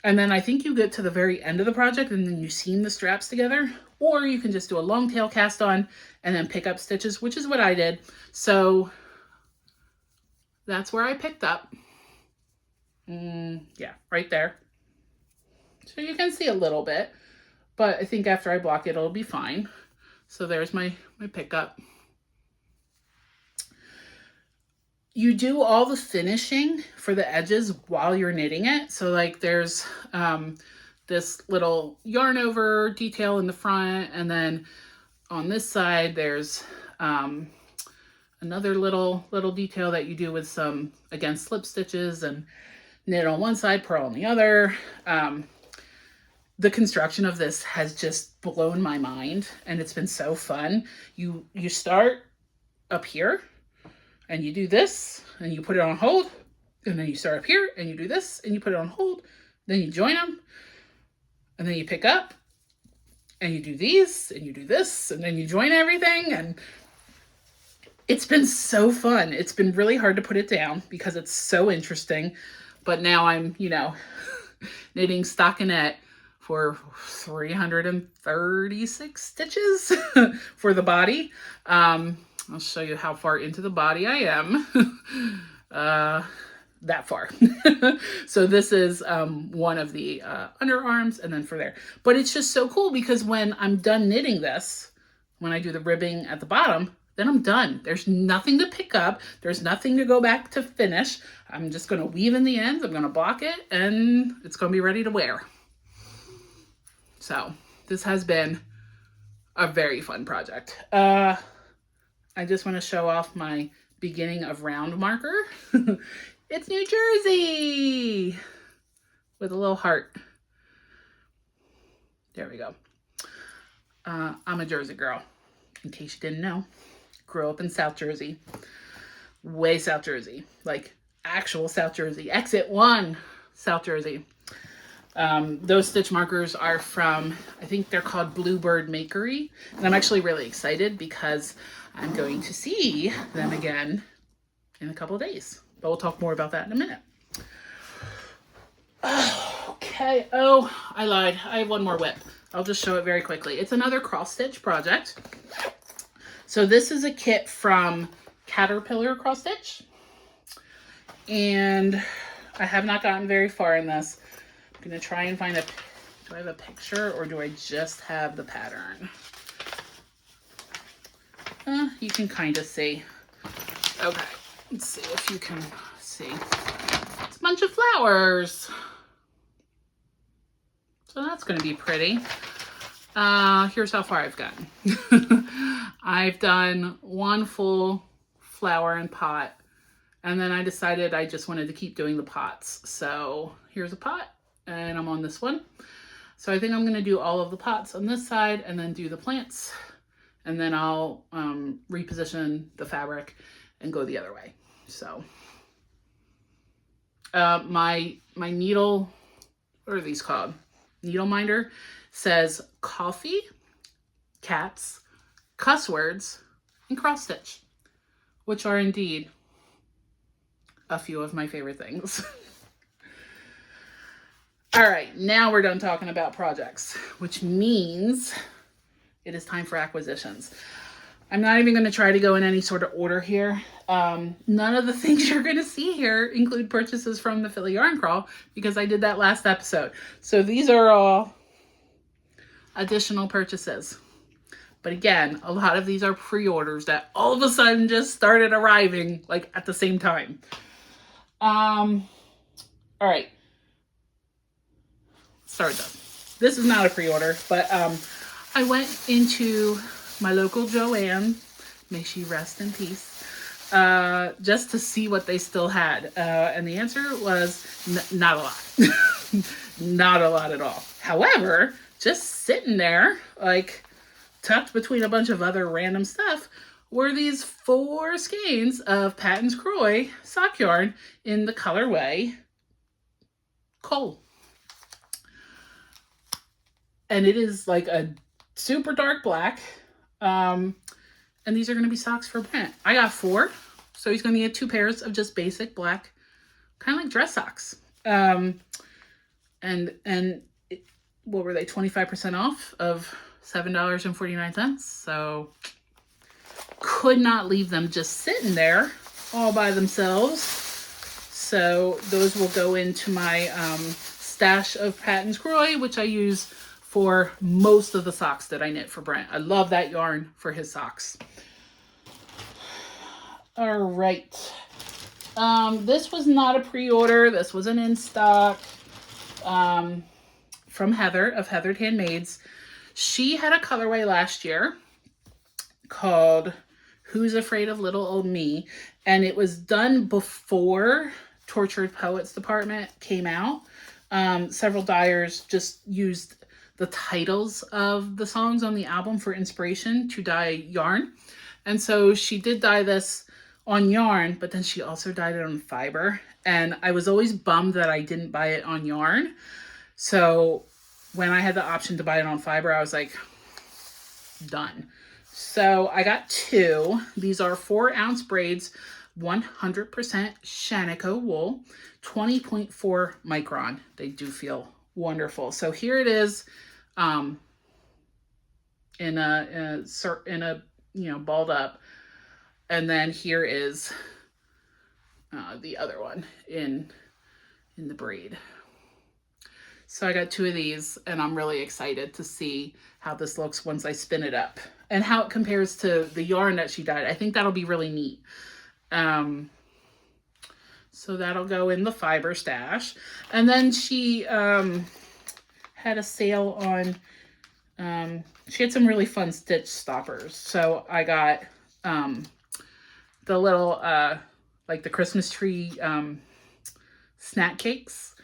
and then I think you get to the very end of the project and then you seam the straps together, or you can just do a long tail cast on and then pick up stitches, which is what I did. So that's where I picked up. Yeah, right there. So you can see a little bit, but I think after I block it, it'll be fine. So there's my pickup. You do all the finishing for the edges while you're knitting it. So like there's this little yarn over detail in the front, and then on this side there's another little detail that you do with some, again, slip stitches, and knit on one side, purl on the other. The construction of this has just blown my mind, and it's been so fun. You start up here and you do this and you put it on hold, and then you start up here and you do this and you put it on hold, then you join them, and then you pick up and you do these and you do this, and then you join everything. And it's been so fun. It's been really hard to put it down because it's so interesting. But now I'm, knitting stockinette for 336 stitches for the body. I'll show you how far into the body I am. That far. So this is one of the underarms, and then for there. But it's just so cool because when I'm done knitting this, when I do the ribbing at the bottom, then I'm done. There's nothing to pick up. There's nothing to go back to finish. I'm just going to weave in the ends. I'm going to block it, and it's going to be ready to wear. So this has been a very fun project. I just want to show off my beginning of round marker. It's New Jersey with a little heart. There we go. I'm a Jersey girl, in case you didn't know. Grew up in South Jersey, way South Jersey, like actual South Jersey, exit 1, South Jersey. Those stitch markers are from, I think they're called Bluebird Makery. And I'm actually really excited because I'm going to see them again in a couple of days. But we'll talk more about that in a minute. Okay. Oh, I lied. I have one more whip. I'll just show it very quickly. It's another cross stitch project. So this is a kit from Caterpillar Cross Stitch. And I have not gotten very far in this. I'm going to try and find do I have a picture or do I just have the pattern? You can kind of see. Okay, let's see if you can see. It's a bunch of flowers. So that's going to be pretty. Here's how far I've gotten. I've done one full flower and pot, and then I decided I just wanted to keep doing the pots. So here's a pot, and I'm on this one. So I think I'm going to do all of the pots on this side and then do the plants, and then I'll reposition the fabric and go the other way. So my needle, what are these called? Needle minder says coffee, cats, cuss words, and cross stitch, which are indeed a few of my favorite things. All right, now we're done talking about projects, which means it is time for acquisitions. I'm not even going to try to go in any sort of order here. None of the things you're going to see here include purchases from the Philly Yarn Crawl because I did that last episode. So these are all additional purchases. But again, a lot of these are pre-orders that all of a sudden just started arriving like at the same time. All right. Start though. This is not a pre-order, but I went into my local Joann, may she rest in peace, just to see what they still had. And the answer was not a lot. Not a lot at all. However, just sitting there, like tucked between a bunch of other random stuff, were these 4 skeins of Patton's Kroy sock yarn in the colorway Coal. And it is like a super dark black. And these are going to be socks for Brent. I got 4. So he's going to get 2 pairs of just basic black, kind of like dress socks. And what were they? 25% off of $7.49. So could not leave them just sitting there all by themselves. So those will go into my stash of Patton's Kroy, which I use for most of the socks that I knit for Brent. I love that yarn for his socks. All right. This was not a pre-order. This was an in-stock from Heather of Heathered Handmaids. She had a colorway last year called Who's Afraid of Little Old Me? And it was done before Tortured Poets Department came out. Several dyers just used the titles of the songs on the album for inspiration to dye yarn. And so she did dye this on yarn, but then she also dyed it on fiber. And I was always bummed that I didn't buy it on yarn. So when I had the option to buy it on fiber, I was like, done. So I got 2. These are 4-ounce braids, 100% Shanico wool, 20.4 micron. They do feel wonderful. So here it is, in a balled up, and then here is the other one in the braid. So I got 2 of these, and I'm really excited to see how this looks once I spin it up and how it compares to the yarn that she dyed. I think that'll be really neat. So that'll go in the fiber stash. And then she had a sale on, she had some really fun stitch stoppers. So I got the little, like the Christmas tree snack cakes.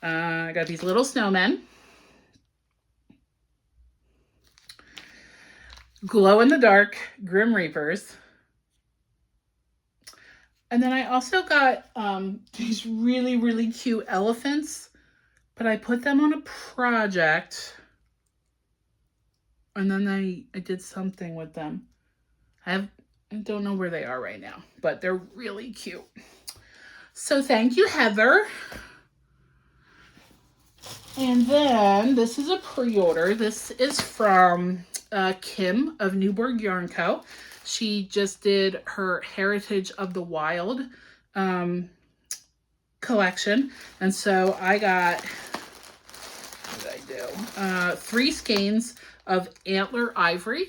I got these little snowmen. Glow in the dark Grim Reapers. And then I also got these really, really cute elephants, but I put them on a project and then I did something with them. I don't know where they are right now, but they're really cute. So thank you, Heather. And then this is a pre-order. This is from Kim of Newburgh Yarn Co. She just did her Heritage of the Wild collection. And so I got, what did I do? 3 skeins of antler ivory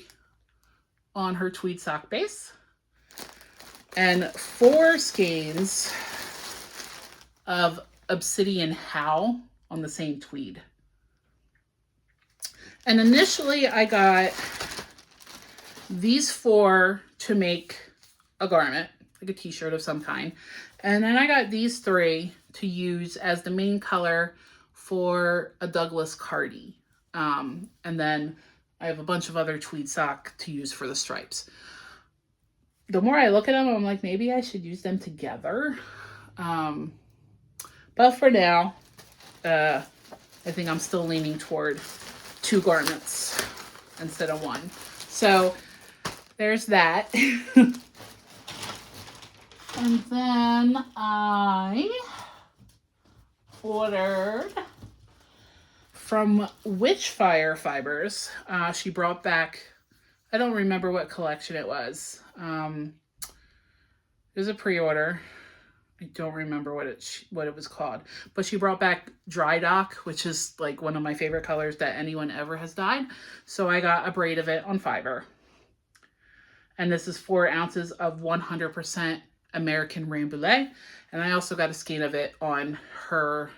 on her tweed sock base. And 4 skeins of obsidian how on the same tweed. And initially I got these 4 to make a garment, like a t-shirt of some kind. And then I got these 3 to use as the main color for a Douglas Cardi. And then I have a bunch of other tweed sock to use for the stripes. The more I look at them, I'm like, maybe I should use them together. But for now, I think I'm still leaning toward 2 garments instead of 1. So there's that. And then I ordered from Witchfire Fibers. She brought back, I don't remember what collection it was. It was a pre-order. I don't remember what it was called, but she brought back Dry Dock, which is like one of my favorite colors that anyone ever has dyed. So I got a braid of it on Fiverr. And this is 4 ounces of 100% American Rambouillet. And I also got a skein of it on her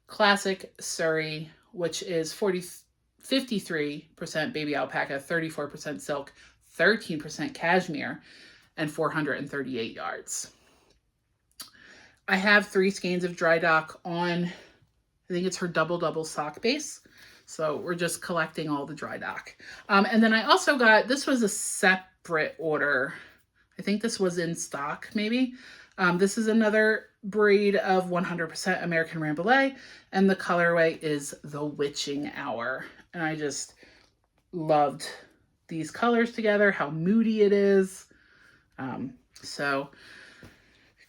classic Surrey, which is 53% baby alpaca, 34% silk, 13% cashmere, and 438 yards. I have 3 skeins of Dry Dock on, I think it's her double sock base. So we're just collecting all the Dry Dock. And then I also got, this was a separate order. I think this was in stock maybe. This is another braid of 100% American Rambouillet. And the colorway is the Witching Hour. And I just loved these colors together, how moody it is. So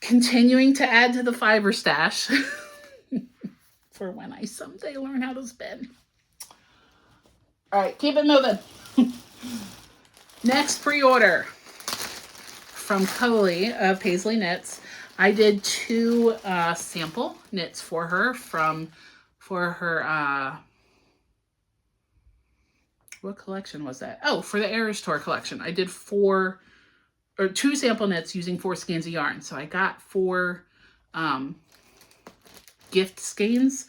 continuing to add to the fiber stash for when I someday learn how to spin. All right, keep it moving. Next pre-order from Coley of Paisley Knits. I did 2 sample knits for her for her what collection was that? Oh, for the Eras Tour collection. I did 2 sample knits using 4 skeins of yarn. So I got 4 gift skeins.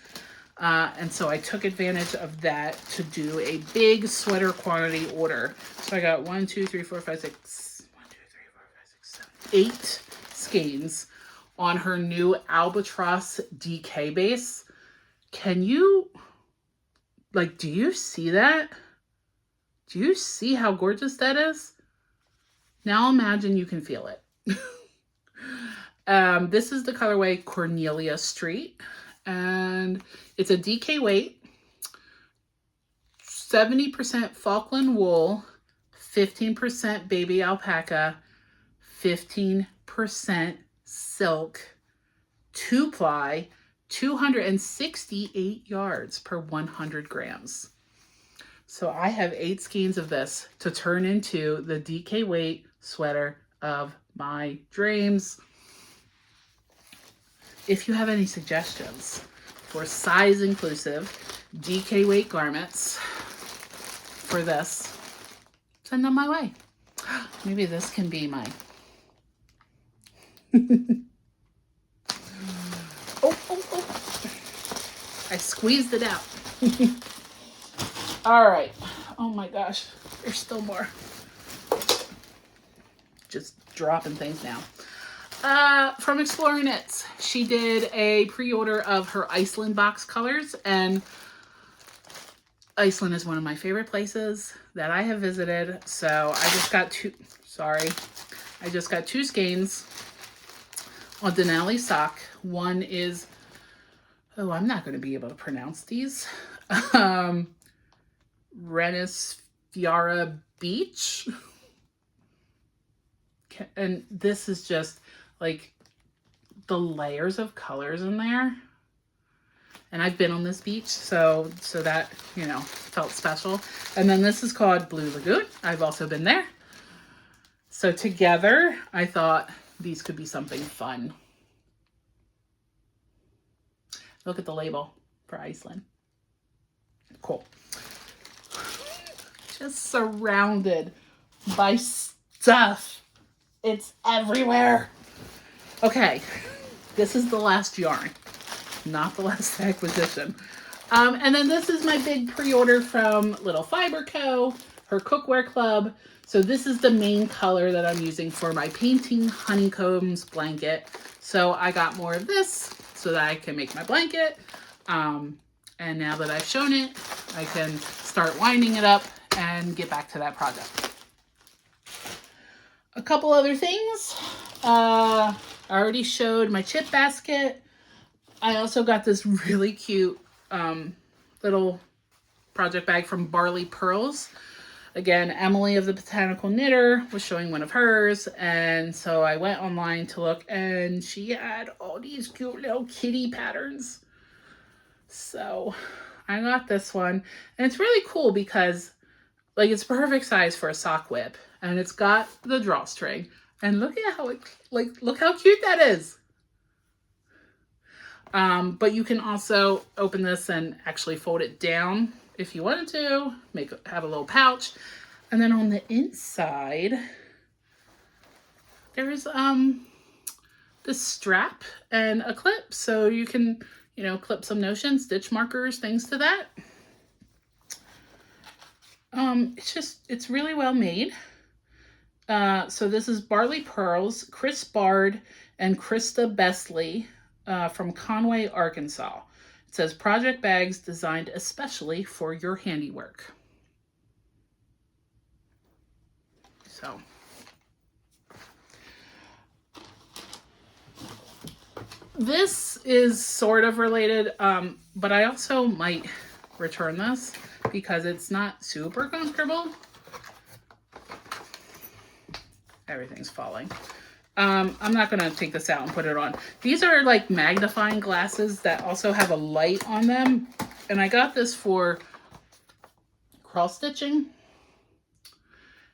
And so I took advantage of that to do a big sweater quantity order. So I got 1, 2, 3, 4, 5, 6, 1, 2, 3, 4, 5, 6, 7, 8 skeins on her new Albatross DK base. Can you, like, do you see that? Do you see how gorgeous that is? Now imagine you can feel it. This is the colorway Cornelia Street. And it's a DK weight, 70% Falkland wool, 15% baby alpaca, 15% silk, 2-ply, 268 yards per 100 grams. So I have 8 skeins of this to turn into the DK weight sweater of my dreams. If you have any suggestions for size inclusive DK weight garments for this, send them my way. Maybe this can be my oh. I squeezed it out. All right. Oh my gosh, there's still more. Just dropping things now. From Explorer Knits, she did a pre-order of her Iceland box colors, and Iceland is one of my favorite places that I have visited. So I just got 2 skeins a Denali sock. One is, oh, I'm not going to be able to pronounce these. Renis Fiara Beach. And this is just like the layers of colors in there. And I've been on this beach, so that, you know, felt special. And then this is called Blue Lagoon. I've also been there. So together, I thought these could be something fun. Look at the label for Iceland. Cool. Just surrounded by stuff. It's everywhere. Okay, this is the last yarn, not the last acquisition. And then this is my big pre-order from Little Fiber Co., her cookware club. So this is the main color that I'm using for my painting honeycombs blanket. So I got more of this so that I can make my blanket. And now that I've shown it, I can start winding it up and get back to that project. A couple other things. I already showed my chip basket. I also got this really cute little project bag from Barley Pearls. Again, Emily of the Botanical Knitter was showing one of hers, and so I went online to look, and she had all these cute little kitty patterns. So I got this one, and it's really cool because like it's perfect size for a sock whip, and it's got the drawstring, and look at how it, like, look how cute that is. But you can also open this and actually fold it down if you wanted to, have a little pouch. And then on the inside, there's this strap and a clip, so you can, you know, clip some notion, stitch markers, things to that. It's really well made. So this is Barley Pearls, Chris Bard and Krista Besley from Conway, Arkansas. It says project bags designed especially for your handiwork. So this is sort of related, but I also might return this because it's not super comfortable. Everything's falling. I'm not going to take this out and put it on. These are like magnifying glasses that also have a light on them. And I got this for cross stitching.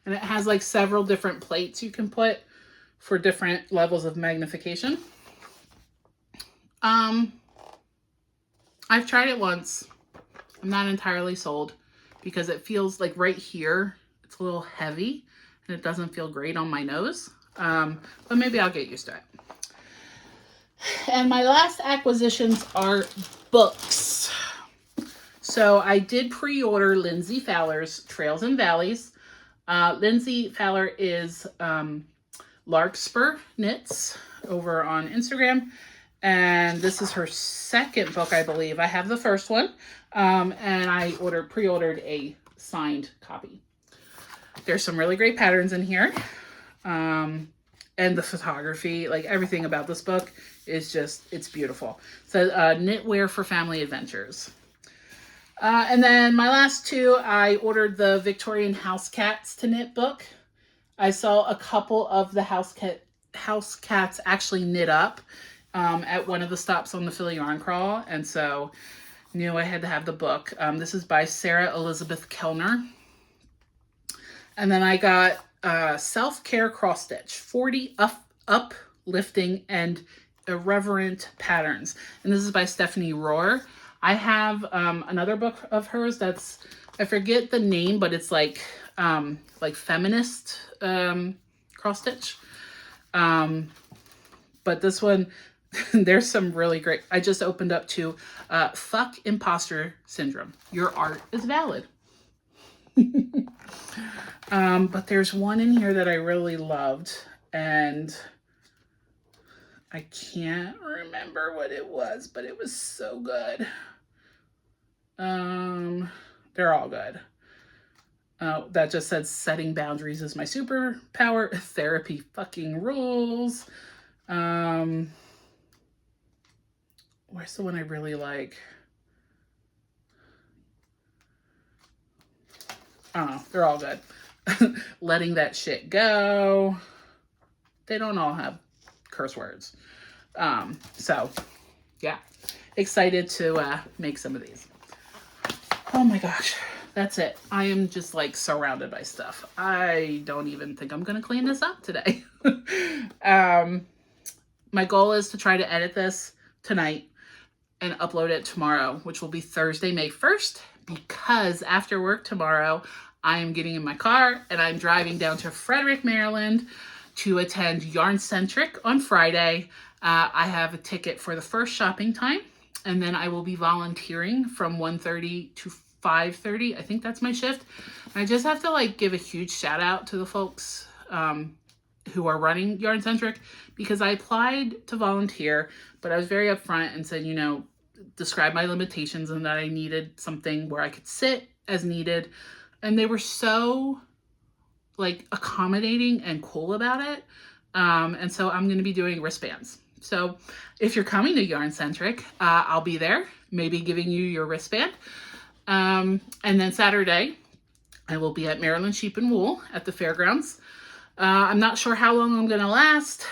And it has like several different plates you can put for different levels of magnification. I've tried it once. I'm not entirely sold because it feels like right here, it's a little heavy and it doesn't feel great on my nose. But maybe I'll get used to it. And my last acquisitions are books. So I did pre-order Lindsay Fowler's Trails and Valleys. Lindsay Fowler is Larkspur Knits over on Instagram. And this is her second book, I believe. I have the first one. And I pre-ordered a signed copy. There's some really great patterns in here. And the photography, like everything about this book is just, it's beautiful. So knitwear for family adventures. And then my last two, I ordered the Victorian House Cats to Knit book. I saw a couple of the house cats actually knit up at one of the stops on the Philly Yarn Crawl. And so knew I had to have the book. This is by Sarah Elizabeth Kellner. And then I got Self-Care Cross Stitch, 40 uplifting and irreverent patterns. And this is by Stephanie Rohr. I have another book of hers that's, I forget the name, but it's like feminist cross stitch. But this one, there's some really great, I just opened up to Fuck Imposter Syndrome. Your art is valid. But there's one in here that I really loved, and I can't remember what it was, but it was so good. They're all good. That just said setting boundaries is my superpower. Therapy fucking rules. Where's the one I really like? I don't know. They're all good. Letting That Shit Go. They don't all have curse words. So, yeah. Excited to make some of these. Oh my gosh. That's it. I am just like surrounded by stuff. I don't even think I'm going to clean this up today. My goal is to try to edit this tonight and upload it tomorrow, which will be Thursday, May 1st, because after work tomorrow, I am getting in my car and I'm driving down to Frederick, Maryland to attend Yarn Centric on Friday. I have a ticket for the first shopping time, and then I will be volunteering from 1:30 to 5:30. I think that's my shift. And I just have to like give a huge shout out to the folks who are running Yarn Centric, because I applied to volunteer, but I was very upfront and said, you know, describe my limitations and that I needed something where I could sit as needed. And they were so like accommodating and cool about it. And so I'm going to be doing wristbands. So if you're coming to Yarn Centric, I'll be there, maybe giving you your wristband. And then Saturday, I will be at Maryland Sheep and Wool at the fairgrounds. I'm not sure how long I'm going to last,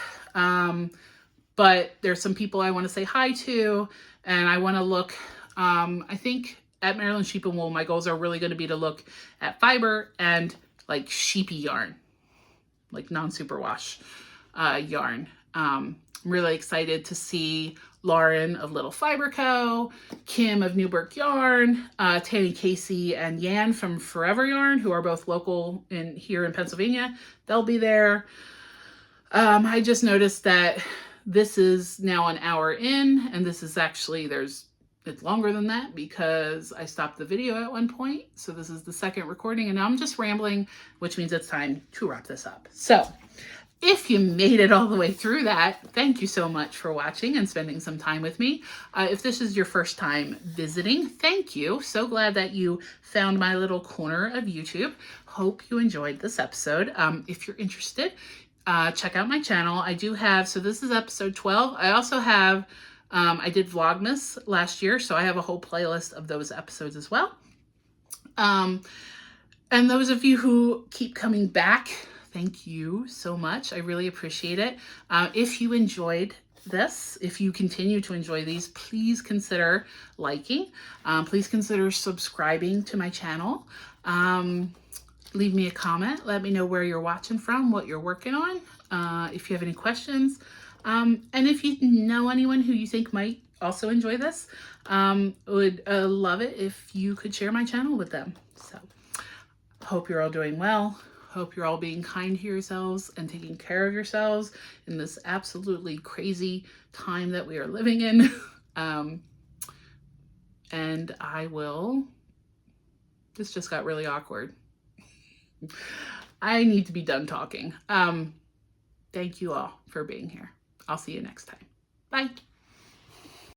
but there's some people I want to say hi to, and I want to look, I think at Maryland Sheep and Wool, my goals are really going to be to look at fiber and like sheepy yarn, like non-superwash yarn. I'm really excited to see Lauren of Little Fiber Co., Kim of Newburgh Yarn, Tanny Casey and Yan from Forever Yarn, who are both local here in Pennsylvania. They'll be there. I just noticed that this is now an hour in, and this is actually, it's longer than that because I stopped the video at one point. So this is the second recording, and now I'm just rambling, which means it's time to wrap this up. So if you made it all the way through that, thank you so much for watching and spending some time with me. If this is your first time visiting, thank you. So glad that you found my little corner of YouTube. Hope you enjoyed this episode. If you're interested, check out my channel. I do have, so this is episode 12. I also have, I did Vlogmas last year, so I have a whole playlist of those episodes as well. And those of you who keep coming back, thank you so much. I really appreciate it. If you enjoyed this, if you continue to enjoy these, please consider liking. Please consider subscribing to my channel. Leave me a comment. Let me know where you're watching from, what you're working on, if you have any questions. And if you know anyone who you think might also enjoy this, would love it if you could share my channel with them. So, hope you're all doing well. Hope you're all being kind to yourselves and taking care of yourselves in this absolutely crazy time that we are living in. And this just got really awkward. I need to be done talking. Thank you all for being here. I'll see you next time. Bye.